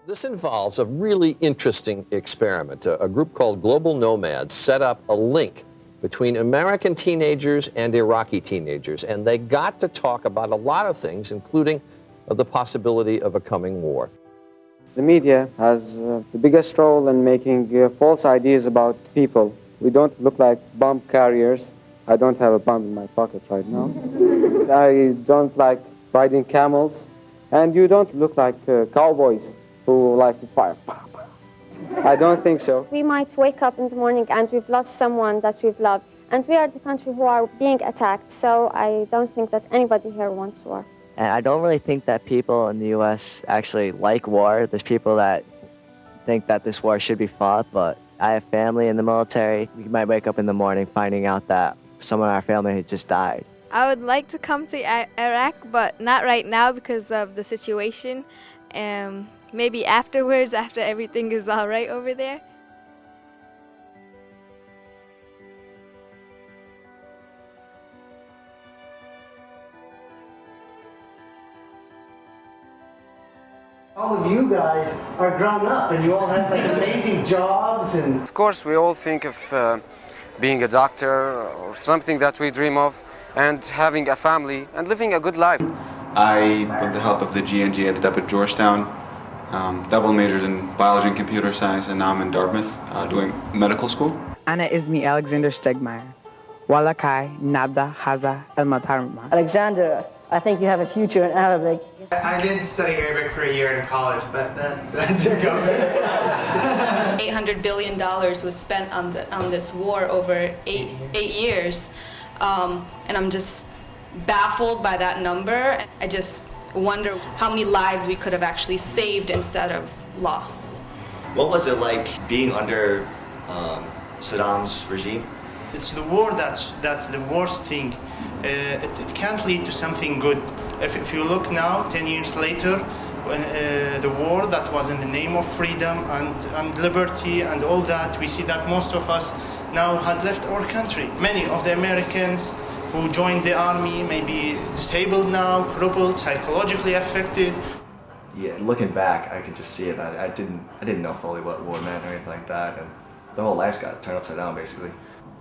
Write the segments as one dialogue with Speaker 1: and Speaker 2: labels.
Speaker 1: This involves a really interesting experiment. A group called Global Nomads set up a link between American teenagers and Iraqi teenagers, and they got to talk about a lot of things, including the possibility of a coming war.
Speaker 2: The media has the biggest role in making false ideas about people. We don't look like bomb carriers. I don't have a bomb in my pocket right now. I don't like riding camels. And you don't look like cowboys who like to fire. I don't think so.
Speaker 3: We might wake up in the morning and we've lost someone that we've loved. And we are the country who are being attacked, so I don't think that anybody here wants war.
Speaker 4: And I don't really think that people in the U.S. actually like war. There's people that think that this war should be fought, but I have family in the military. We might wake up in the morning finding out that someone in our family had just died.
Speaker 5: I would like to come to Iraq, but not right now because of the situation. Maybe afterwards, after everything is all right over there.
Speaker 6: All of you guys are grown up and you all have like amazing jobs and...
Speaker 7: Of course, we all think of being a doctor or something that we dream of, and having a family and living a good life.
Speaker 8: I, with the help of the GNG, ended up at Georgetown, double majored in biology and computer science, and now I'm in Dartmouth doing medical school.
Speaker 9: Ana Ismi Alexander Stegmeyer. Walakai Nabda Haza El Matarma.
Speaker 10: Alexander, I think you have a future in Arabic.
Speaker 11: I did study Arabic for a year in college, but that didn't go.
Speaker 12: $800 billion was spent on this war over eight years. And I'm just baffled by that number. I just wonder how many lives we could have actually saved instead of lost.
Speaker 13: What was it like being under Saddam's regime?
Speaker 14: It's the war that's the worst thing. It can't lead to something good. If you look now, 10 years later, when, the war that was in the name of freedom and liberty and all that, we see that most of us now has left our country. Many of the Americans who joined the army may be disabled now, crippled, psychologically affected.
Speaker 13: Yeah, looking back, I could just see it. I didn't know fully what war meant or anything like that, and the whole life's got turned upside down basically.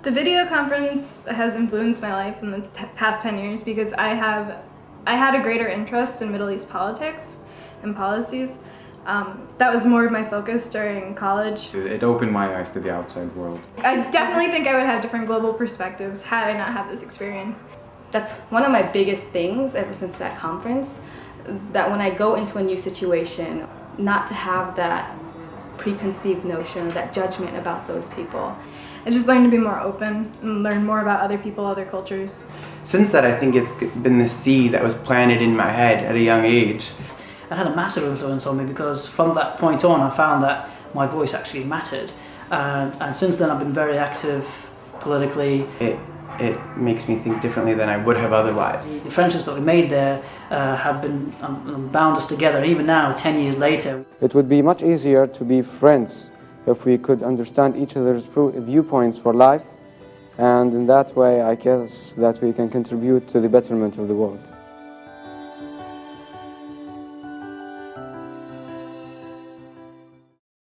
Speaker 15: The video conference has influenced my life in the past 10 years because I had a greater interest in Middle East politics and policies. That was more of my focus during college.
Speaker 16: It opened my eyes to the outside world.
Speaker 15: I definitely think I would have different global perspectives had I not had this experience.
Speaker 12: That's one of my biggest things ever since that conference, that when I go into a new situation, not to have that preconceived notion or that judgment about those people.
Speaker 15: I just learned to be more open and learn more about other people, other cultures.
Speaker 17: Since that, I think it's been the seed that was planted in my head at a young age.
Speaker 18: It had a massive influence on me because from that point on I found that my voice actually mattered. And since then I've been very active politically.
Speaker 17: It makes me think differently than I would have otherwise.
Speaker 18: The friendships that we made there have been bound us together, even now, 10 years later.
Speaker 2: It would be much easier to be friends if we could understand each other's viewpoints for life, and in that way I guess that we can contribute to the betterment of the world.